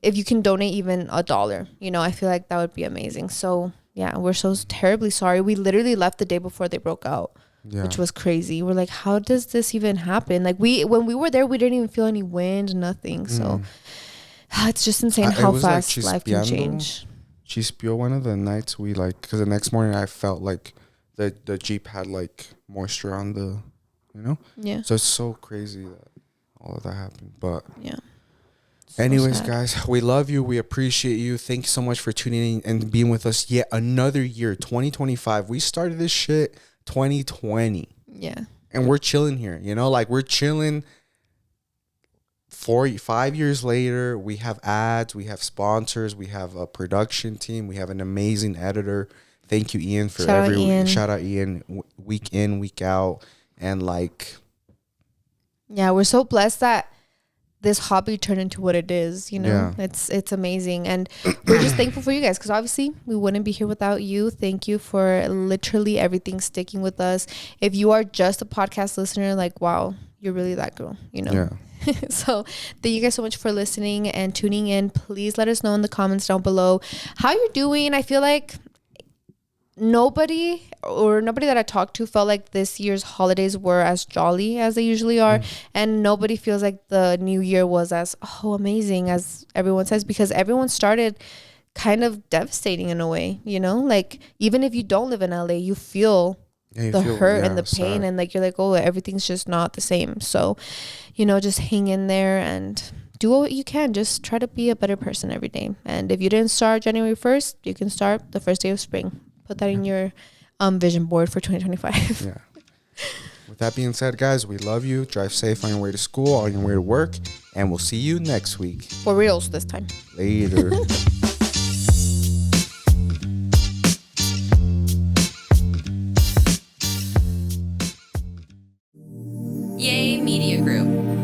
Speaker 1: if you can donate even $1, I feel like that would be amazing. So yeah, we're so terribly sorry. We literally left the day before they broke out, which was crazy. We're like, how does this even happen? Like when we were there, we didn't even feel any wind, nothing. So it's just insane how fast life can change.
Speaker 2: Chispio, one of the nights because the next morning I felt like the Jeep had like moisture on the,
Speaker 1: Yeah.
Speaker 2: So it's so crazy that all of that happened. But
Speaker 1: yeah.
Speaker 2: Anyways, guys, we love you. We appreciate you. Thank you so much for tuning in and being with us yet another year, 2025. We started this shit 2020.
Speaker 1: Yeah.
Speaker 2: And we're chilling here, like we're chilling 5 years later. We have ads, we have sponsors, we have a production team, we have an amazing editor. Thank you, Ian, for shout out Ian, week in, week out. And
Speaker 1: yeah, we're so blessed that this hobby turned into what it is, It's amazing. And we're just thankful for you guys, because obviously we wouldn't be here without you. Thank you for literally everything, sticking with us. If you are just a podcast listener, like, wow, you're really that girl,
Speaker 2: Yeah.
Speaker 1: So thank you guys so much for listening and tuning in. Please let us know in the comments down below how you're doing. I feel like nobody that I talked to felt like this year's holidays were as jolly as they usually are, and nobody feels like the new year was as amazing as everyone says, because everyone started kind of devastating in a way, like even if you don't live in LA, you feel the hurt and the pain, sad. And like you're like, oh, everything's just not the same. So just hang in there and do what you can. Just try to be a better person every day. And if you didn't start January 1st, you can start the first day of spring. Put that in your vision board for 2025.
Speaker 2: Yeah. With that being said, guys, we love you. Drive safe on your way to school, on your way to work, and we'll see you next week.
Speaker 1: For reals this time.
Speaker 2: Later.
Speaker 3: Yay Media Group.